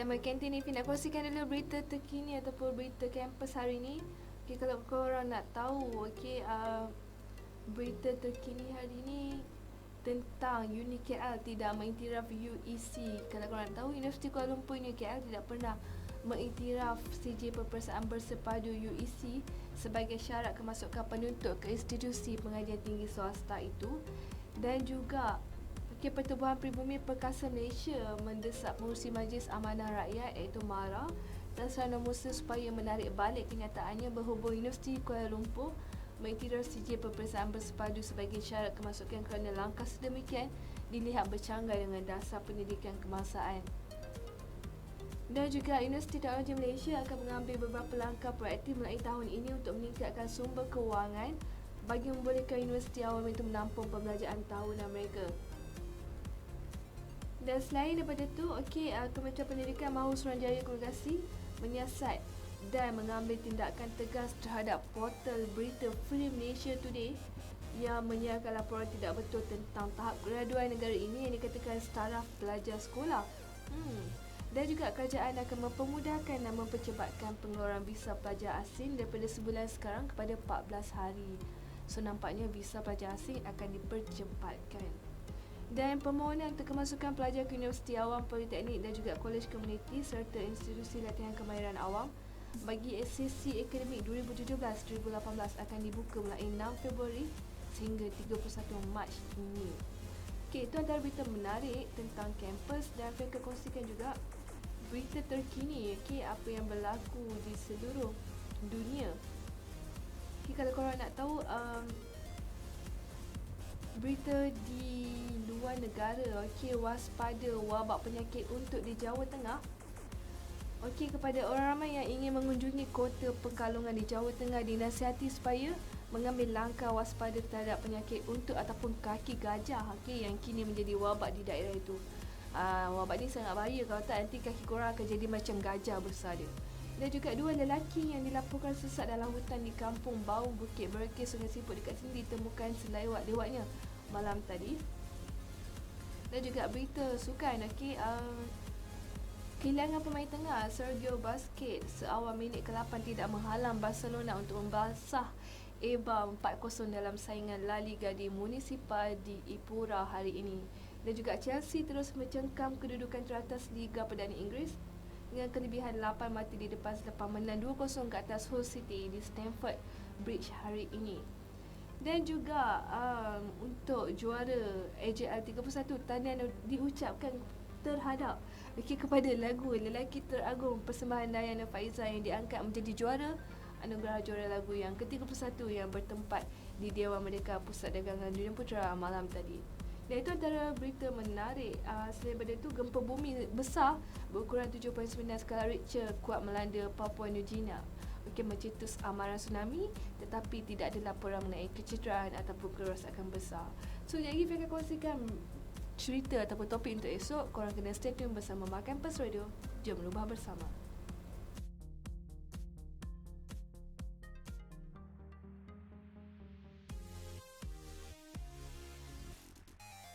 Nama kantin ni nak kongsikan dulu berita terkini ataupun berita kampus hari ni. Okay, kalau korang nak tahu, berita terkini hari ni tentang Uni KL tidak mengiktiraf UEC. Kalau korang nak tahu, Universiti Kuala Lumpur Uni KL tidak pernah mengiktiraf CJ Peperiksaan Bersepadu UEC sebagai syarat kemasukan penuntut ke institusi pengajian tinggi swasta itu. Dan juga Pertubuhan Pribumi Perkasa Malaysia mendesak pengurusi Majlis Amanah Rakyat iaitu MARA dan Sarana Musa supaya menarik balik kenyataannya berhubung Universiti Kuala Lumpur mengiktiraf CJ Peperiksaan Bersepadu sebagai syarat kemasukan kerana langkah sedemikian dilihat bercanggah dengan dasar pendidikan kebangsaan. Dan juga Universiti Teknologi Malaysia akan mengambil beberapa langkah proaktif mulai tahun ini untuk meningkatkan sumber kewangan bagi membolehkan universiti awam itu menampung pembelajaran tahunan mereka. Dan selain daripada itu, Kementerian Pendidikan mahu Suruhanjaya Komunikasi menyiasat dan mengambil tindakan tegas terhadap portal berita Free Malaysia Today yang menyiarkan laporan tidak betul tentang tahap graduan negara ini yang dikatakan taraf pelajar sekolah. Dan juga kerajaan akan mempermudahkan dan mempercepat pengeluaran visa pelajar asing daripada sebulan sekarang kepada 14 hari. So nampaknya visa pelajar asing akan dipercepatkan. Dan permohonan untuk kemasukan pelajar ke Universiti Awam, Politeknik dan juga Kolej Komuniti serta institusi latihan kemahiran awam bagi sesi akademik 2017-2018 akan dibuka mulai 6 Februari sehingga 31 Mac ini. Itu antara berita menarik tentang kampus, dan saya akan kongsikan juga berita terkini apa yang berlaku di seluruh dunia. Kalau korang nak tahu berita di luar negara, waspada wabak penyakit untuk di Jawa Tengah. Kepada orang ramai yang ingin mengunjungi Kota Pekalongan di Jawa Tengah, dinasihati supaya mengambil langkah waspada terhadap penyakit untuk ataupun kaki gajah yang kini menjadi wabak di daerah itu. Wabak ni sangat bahaya, kalau tak nanti kaki korang akan jadi macam gajah besar dia. Dan juga 2 lelaki yang dilaporkan sesat dalam hutan di Kampung Bau, Bukit Berekis, Sungai Siput dekat sini ditemukan selewat-lewatnya malam tadi. Dan juga berita sukan, kehilangan pemain tengah Sergio Busquets seawal minit ke-8 tidak menghalang Barcelona untuk membasah Eibar 4-0 dalam saingan La Liga di Municipal di Ipura hari ini. Dan juga Chelsea terus mencengkam kedudukan teratas Liga Perdana Inggeris dengan kelebihan 8 mati di depan selepas menang 2-0 ke atas Hull City di Stamford Bridge hari ini. Dan juga untuk juara AJL 31, tahniah diucapkan terhadap kepada lagu Lelaki Teragung persembahan Dayana Faiza yang diangkat menjadi juara anugerah juara lagu yang ke-31 yang bertempat di Dewan Merdeka Pusat Dagangan Dunia Putra malam tadi. Dan itu antara berita menarik. Selain daripada itu, gempa bumi besar berukuran 7.9 skala Richter kuat melanda Papua New Guinea. Mencetus amaran tsunami, tetapi tidak ada laporan mengenai kecederaan ataupun kerosakan besar. So, jadi saya akan kongsikan cerita ataupun topik untuk esok. Korang kena stay tune bersama My Campus Radio. Jom berubah bersama.